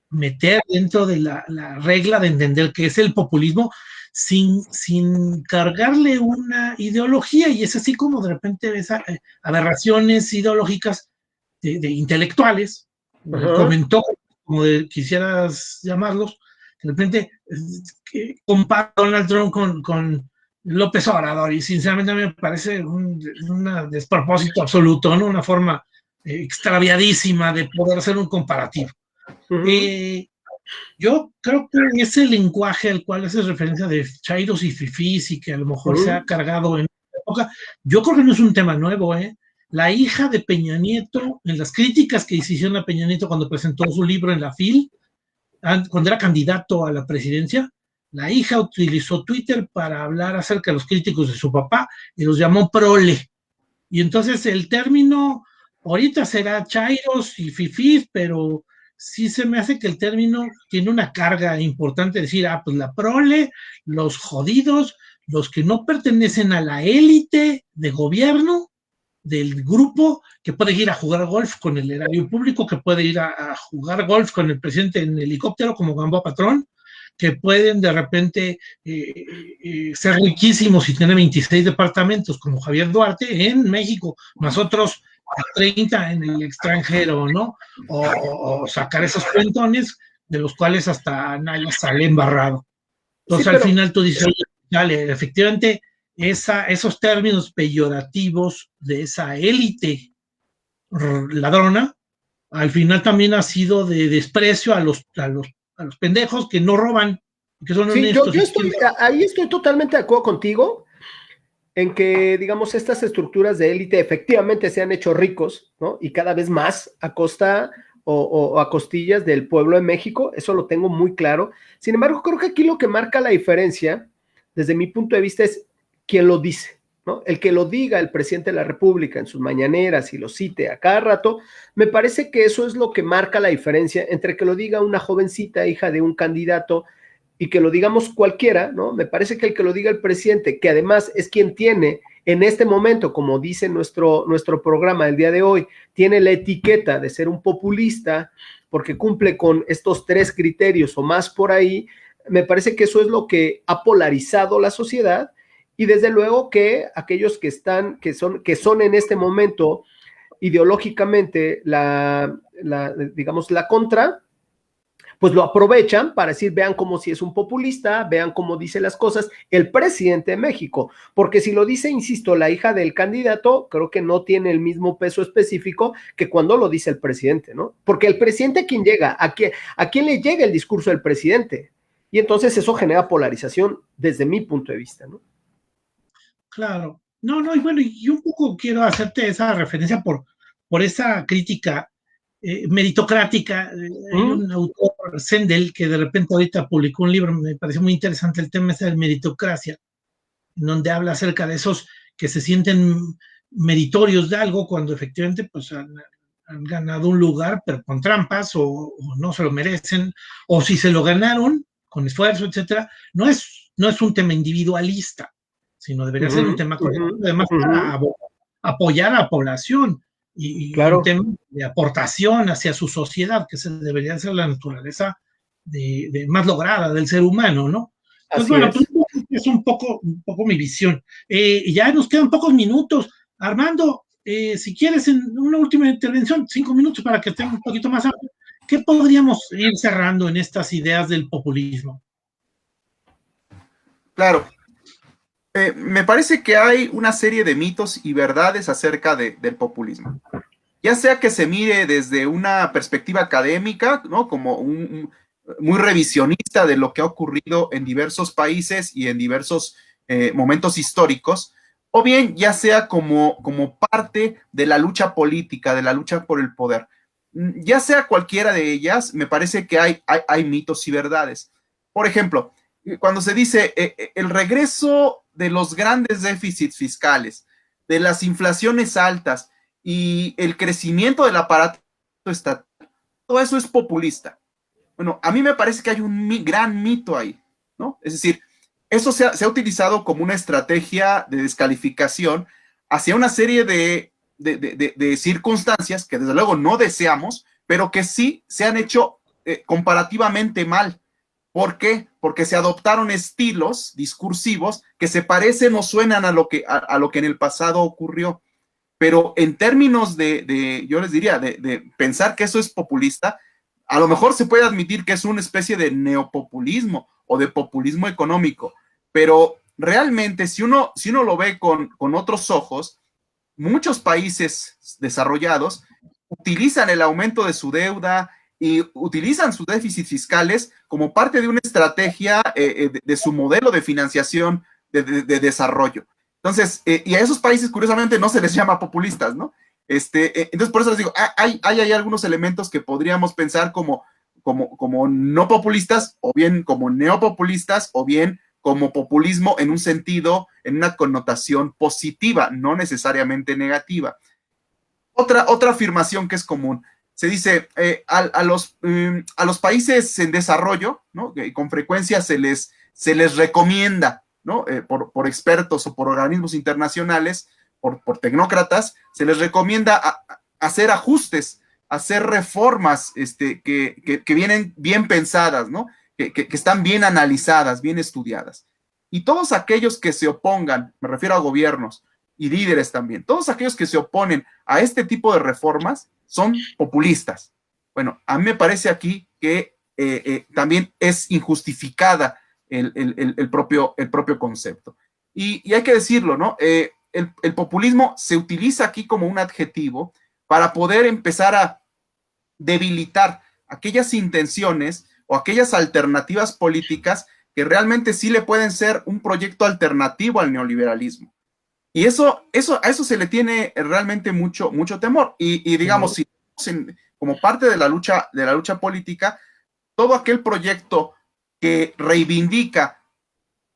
A: meter dentro de la regla de entender que es el populismo sin cargarle una ideología. Y es así como de repente ves aberraciones ideológicas de intelectuales, comentó, como quisieras llamarlos, de repente compara a Donald Trump con López Obrador, y sinceramente me parece un despropósito absoluto, ¿no? Una forma extraviadísima de poder hacer un comparativo. Yo creo que ese lenguaje al cual haces referencia de chairos y fifís y que a lo mejor se ha cargado en esta época, yo creo que no es un tema nuevo, ¿eh? La hija de Peña Nieto, en las críticas que hicieron a Peña Nieto cuando presentó su libro en la FIL, cuando era candidato a la presidencia, la hija utilizó Twitter para hablar acerca de los críticos de su papá y los llamó prole. Y entonces el término ahorita será chairos y fifís, pero sí se me hace que el término tiene una carga importante, decir, pues la prole, los jodidos, los que no pertenecen a la élite de gobierno, del grupo, que puede ir a jugar golf con el erario público, que puede ir a jugar golf con el presidente en helicóptero como Gamboa Patrón, que pueden de repente ser riquísimos y tener 26 departamentos como Javier Duarte en México, más otros 30 en el extranjero, ¿no? O sacar esos cuentones de los cuales hasta nadie sale embarrado. Entonces, sí, pero al final tú dices, oye, dale, efectivamente, esos términos peyorativos de esa élite ladrona, al final también ha sido de desprecio a los pendejos que no roban, que son honestos.
C: Sí, ahí estoy totalmente de acuerdo contigo, en que, digamos, estas estructuras de élite efectivamente se han hecho ricos, ¿no? Y cada vez más a costa o a costillas del pueblo de México, eso lo tengo muy claro. Sin embargo, creo que aquí lo que marca la diferencia, desde mi punto de vista, es quién lo dice, ¿no? El que lo diga el presidente de la República en sus mañaneras y lo cite a cada rato, me parece que eso es lo que marca la diferencia entre que lo diga una jovencita, hija de un candidato, y que lo digamos cualquiera, ¿no? Me parece que el que lo diga el presidente, que además es quien tiene en este momento, como dice nuestro programa del día de hoy, tiene la etiqueta de ser un populista porque cumple con estos 3 criterios o más por ahí, me parece que eso es lo que ha polarizado la sociedad y desde luego que aquellos que son en este momento ideológicamente digamos, la contra, pues lo aprovechan para decir, vean cómo si es un populista, vean cómo dice las cosas el presidente de México, porque si lo dice, insisto, la hija del candidato, creo que no tiene el mismo peso específico que cuando lo dice el presidente, ¿no? Porque el presidente, ¿a quién llega? ¿A quién le llega el discurso del presidente? Y entonces eso genera polarización desde mi punto de vista, ¿no?
A: Claro. No, no, y bueno, y un poco quiero hacerte esa referencia por esa crítica meritocrática. Hay un autor, Sendel, que de repente ahorita publicó un libro, me pareció muy interesante el tema ese de meritocracia, en donde habla acerca de esos que se sienten meritorios de algo cuando efectivamente pues han ganado un lugar, pero con trampas o no se lo merecen, o si se lo ganaron con esfuerzo, etcétera. No es un tema individualista, sino debería ser un tema colectivo, además para apoyar a la población y un tema de aportación hacia su sociedad, que se debería ser la naturaleza más lograda del ser humano, ¿no? Pues bueno, pues es un poco mi visión. Ya nos quedan pocos minutos. Armando, si quieres, en una última intervención, 5 minutos para que estén un poquito más amplio, ¿qué podríamos ir cerrando en estas ideas del populismo?
B: Claro. Me parece que hay una serie de mitos y verdades acerca del populismo. Ya sea que se mire desde una perspectiva académica, ¿no? Como muy revisionista de lo que ha ocurrido en diversos países y en diversos momentos históricos, o bien ya sea como parte de la lucha política, de la lucha por el poder. Ya sea cualquiera de ellas, me parece que hay mitos y verdades. Por ejemplo, cuando se dice el regreso de los grandes déficits fiscales, de las inflaciones altas y el crecimiento del aparato estatal, todo eso es populista. Bueno, a mí me parece que hay un gran mito ahí, ¿no? Es decir, eso se ha utilizado como una estrategia de descalificación hacia una serie de circunstancias que desde luego no deseamos, pero que sí se han hecho comparativamente mal. ¿Por qué? Porque se adoptaron estilos discursivos que se parecen o suenan a lo que en el pasado ocurrió. Pero en términos yo les diría, de pensar que eso es populista, a lo mejor se puede admitir que es una especie de neopopulismo o de populismo económico, pero realmente si uno lo ve con otros ojos, muchos países desarrollados utilizan el aumento de su deuda y utilizan sus déficits fiscales como parte de una estrategia de su modelo de financiación de desarrollo. Entonces, y a esos países, curiosamente, no se les llama populistas, ¿no? Entonces, por eso les digo, hay algunos elementos que podríamos pensar como no populistas, o bien como neopopulistas, o bien como populismo en un sentido, en una connotación positiva, no necesariamente negativa. Otra afirmación que es común, se dice a los países en desarrollo, ¿no? Que con frecuencia se les recomienda, ¿no? Por expertos o por organismos internacionales, por tecnócratas, se les recomienda hacer ajustes, hacer reformas que vienen bien pensadas, ¿no? Que están bien analizadas, bien estudiadas. Y todos aquellos que se opongan, me refiero a gobiernos y líderes también, todos aquellos que se oponen a este tipo de reformas son populistas. Bueno, a mí me parece aquí que también es injustificada el propio concepto. Y hay que decirlo, ¿no? El populismo se utiliza aquí como un adjetivo para poder empezar a debilitar aquellas intenciones o aquellas alternativas políticas que realmente sí le pueden ser un proyecto alternativo al neoliberalismo. Y a eso se le tiene realmente mucho temor. Y digamos, si como parte de la lucha política, todo aquel proyecto que reivindica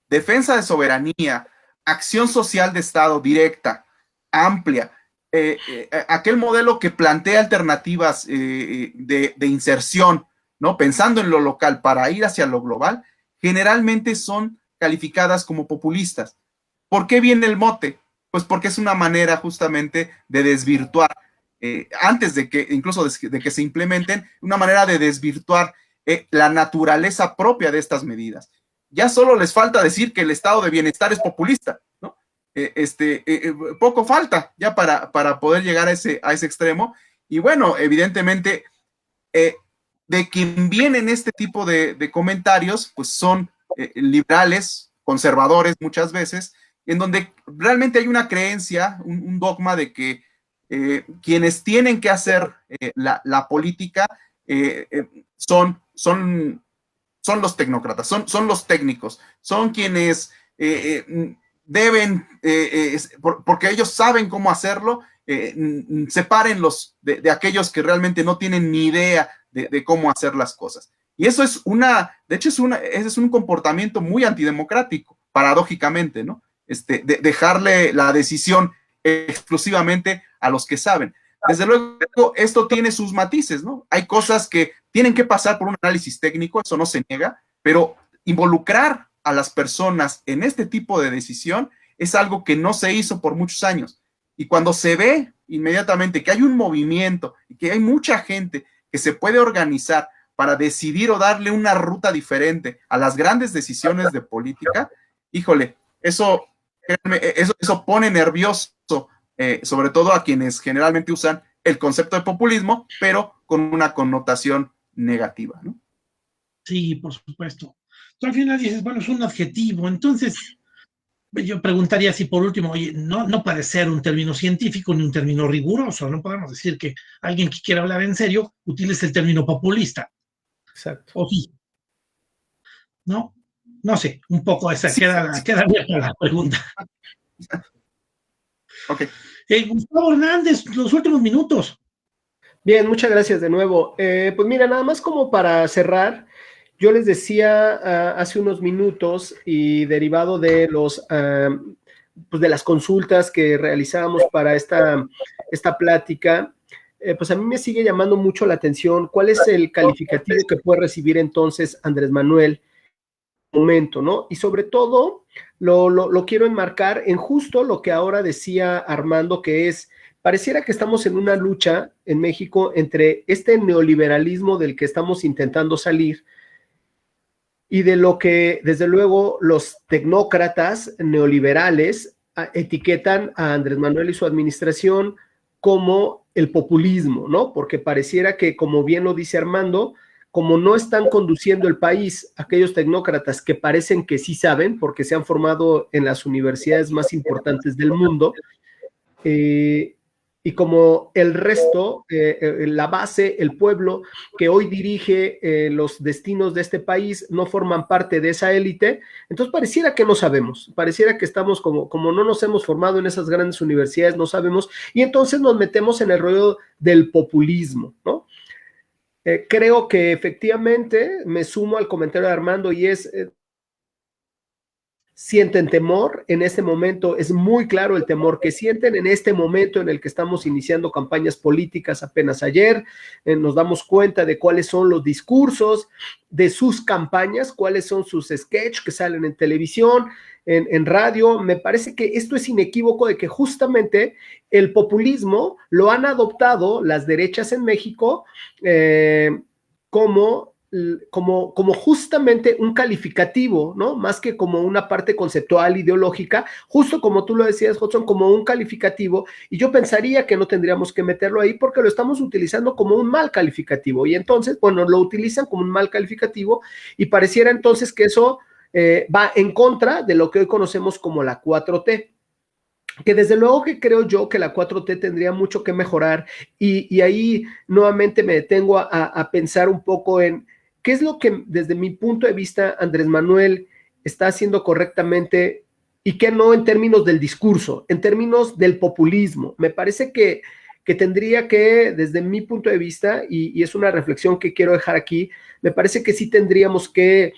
B: defensa de soberanía, acción social de Estado directa, amplia, aquel modelo que plantea alternativas de inserción, ¿no? Pensando en lo local para ir hacia lo global, generalmente son calificadas como populistas. ¿Por qué viene el mote? Pues porque es una manera justamente de desvirtuar, antes de que, incluso de que se implementen, una manera de desvirtuar la naturaleza propia de estas medidas. Ya solo les falta decir que el estado de bienestar es populista, ¿no? poco falta ya para poder llegar a ese extremo. Y bueno, evidentemente, de quien vienen este tipo de comentarios, pues son liberales, conservadores muchas veces, en donde realmente hay una creencia, un dogma de que quienes tienen que hacer la política son los tecnócratas, son los técnicos, son quienes deben, porque ellos saben cómo hacerlo, sepárenlos de aquellos que realmente no tienen ni idea de cómo hacer las cosas. Y eso es de hecho, ese es un comportamiento muy antidemocrático, paradójicamente, ¿no? Dejarle la decisión exclusivamente a los que saben. Desde luego, esto tiene sus matices, ¿no? Hay cosas que tienen que pasar por un análisis técnico, eso no se niega, pero involucrar a las personas en este tipo de decisión es algo que no se hizo por muchos años. Y cuando se ve inmediatamente que hay un movimiento y que hay mucha gente que se puede organizar para decidir o darle una ruta diferente a las grandes decisiones de política, híjole, eso pone nervioso, sobre todo a quienes generalmente usan el concepto de populismo, pero con una connotación negativa, ¿no?
A: Sí, por supuesto. Tú al final dices, bueno, es un adjetivo, entonces yo preguntaría si por último, oye, no puede ser un término científico ni un término riguroso, no podemos decir que alguien que quiera hablar en serio utilice el término populista.
C: Exacto.
A: O sí, ¿no? No sé, un poco esa
B: Sí,
A: queda abierta la pregunta.
B: Ok.
A: Gustavo Hernández, los últimos minutos.
C: Bien, muchas gracias de nuevo. Pues mira, nada más como para cerrar, yo les decía hace unos minutos y derivado de pues de las consultas que realizábamos para esta plática, pues a mí me sigue llamando mucho la atención cuál es el calificativo que puede recibir entonces Andrés Manuel en momento, ¿no? Y sobre todo lo quiero enmarcar en justo lo que ahora decía Armando, que es, pareciera que estamos en una lucha en México entre este neoliberalismo del que estamos intentando salir y de lo que, desde luego, los tecnócratas neoliberales etiquetan a Andrés Manuel y su administración como el populismo, ¿no? Porque pareciera que, como bien lo dice Armando, como no están conduciendo el país aquellos tecnócratas que parecen que sí saben, porque se han formado en las universidades más importantes del mundo, y como el resto, la base, el pueblo que hoy dirige los destinos de este país no forman parte de esa élite, entonces pareciera que no sabemos, pareciera que estamos como no nos hemos formado en esas grandes universidades, no sabemos, y entonces nos metemos en el rollo del populismo, ¿no? Creo que efectivamente me sumo al comentario de Armando y es... sienten temor en este momento, es muy claro el temor que sienten en este momento en el que estamos iniciando campañas políticas apenas ayer, nos damos cuenta de cuáles son los discursos de sus campañas, cuáles son sus sketches que salen en televisión, en radio. Me parece que esto es inequívoco de que justamente el populismo lo han adoptado las derechas en México como justamente un calificativo, ¿no? Más que como una parte conceptual, ideológica, justo como tú lo decías, Hudson, como un calificativo, y yo pensaría que no tendríamos que meterlo ahí porque lo estamos utilizando como un mal calificativo, y entonces, bueno, lo utilizan como un mal calificativo, y pareciera entonces que eso va en contra de lo que hoy conocemos como la 4T. Que desde luego que creo yo que la 4T tendría mucho que mejorar, y ahí nuevamente me detengo a pensar un poco en qué es lo que desde mi punto de vista Andrés Manuel está haciendo correctamente y qué no en términos del discurso, en términos del populismo. Me parece que tendría que, desde mi punto de vista, y es una reflexión que quiero dejar aquí, me parece que sí tendríamos que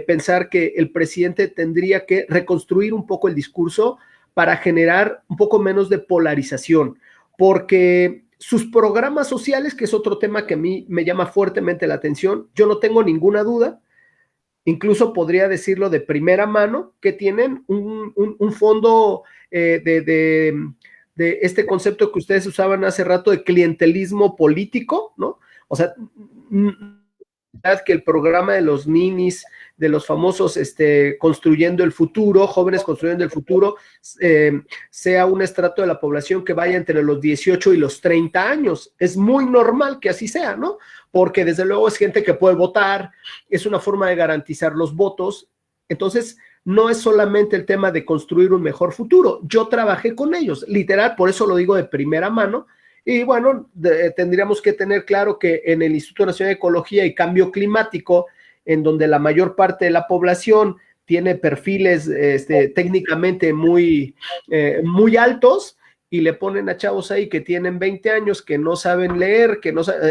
C: pensar que el presidente tendría que reconstruir un poco el discurso para generar un poco menos de polarización, porque sus programas sociales, que es otro tema que a mí me llama fuertemente la atención, yo no tengo ninguna duda, incluso podría decirlo de primera mano, que tienen un fondo de este concepto que ustedes usaban hace rato de clientelismo político, ¿no? O sea, que el programa de los ninis, de los famosos Construyendo el Futuro, Jóvenes Construyendo el Futuro, sea un estrato de la población que vaya entre los 18 y los 30 años. Es muy normal que así sea, ¿no? Porque desde luego es gente que puede votar, es una forma de garantizar los votos. Entonces, no es solamente el tema de construir un mejor futuro. Yo trabajé con ellos, literal, por eso lo digo de primera mano. Y bueno, tendríamos que tener claro que en el Instituto Nacional de Ecología y Cambio Climático, en donde la mayor parte de la población tiene perfiles técnicamente muy altos, y le ponen a chavos ahí que tienen 20 años, que no saben leer,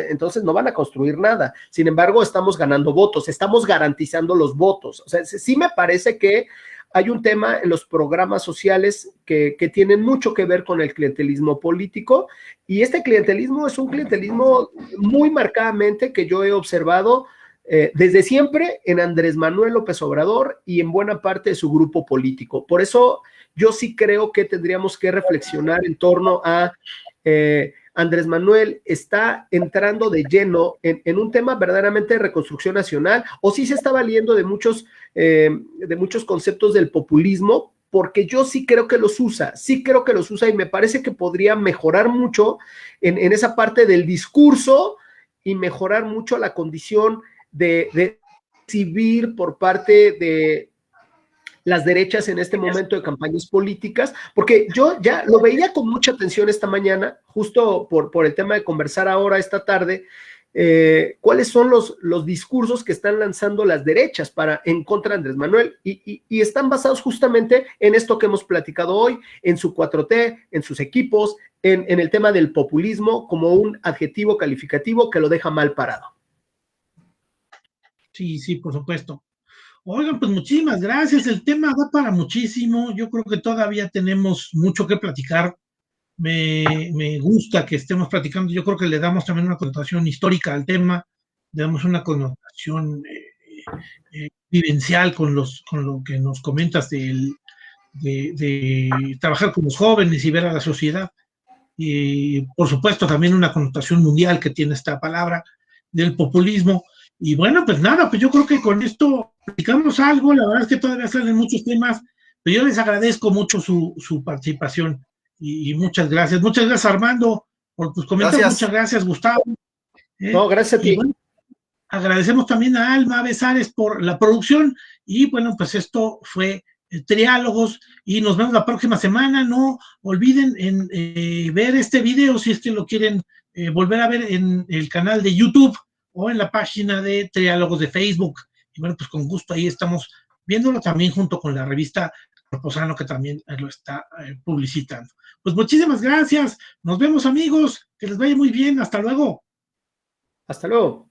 C: entonces no van a construir nada. Sin embargo, estamos ganando votos, estamos garantizando los votos. O sea, sí me parece que hay un tema en los programas sociales que tienen mucho que ver con el clientelismo político, y este clientelismo es un clientelismo muy marcadamente que yo he observado desde siempre en Andrés Manuel López Obrador y en buena parte de su grupo político. Por eso yo sí creo que tendríamos que reflexionar en torno a Andrés Manuel está entrando de lleno en un tema verdaderamente de reconstrucción nacional, o sí se está valiendo de muchos conceptos del populismo, porque yo sí creo que los usa y me parece que podría mejorar mucho en esa parte del discurso y mejorar mucho la condición de recibir por parte de las derechas en este momento de campañas políticas, porque yo ya lo veía con mucha atención esta mañana, justo por el tema de conversar ahora esta tarde, cuáles son los discursos que están lanzando las derechas en contra de Andrés Manuel, y están basados justamente en esto que hemos platicado hoy, en su 4T, en sus equipos, en el tema del populismo como un adjetivo calificativo que lo deja mal parado.
A: Sí, sí, por supuesto. Oigan, pues muchísimas gracias. El tema da para muchísimo. Yo creo que todavía tenemos mucho que platicar. Me gusta que estemos platicando. Yo creo que le damos también una connotación histórica al tema, le damos una connotación vivencial con lo que nos comentas de trabajar con los jóvenes y ver a la sociedad. Y por supuesto también una connotación mundial que tiene esta palabra del populismo. Y bueno, pues nada, pues yo creo que con esto platicamos algo. La verdad es que todavía salen muchos temas, pero yo les agradezco mucho su participación y muchas gracias. Muchas gracias, Armando, por tus comentarios. Gracias. Muchas gracias, Gustavo.
C: No, gracias a ti.
A: Bueno, agradecemos también a Alma Besares por la producción. Y bueno, pues esto fue Triálogos y nos vemos la próxima semana. No olviden ver este video si es que lo quieren volver a ver en el canal de YouTube o en la página de Triálogos de Facebook. Y bueno, pues con gusto ahí estamos viéndolo también junto con la revista Corposano, que también lo está publicitando. Pues muchísimas gracias. Nos vemos, amigos. Que les vaya muy bien. Hasta luego.
C: Hasta luego.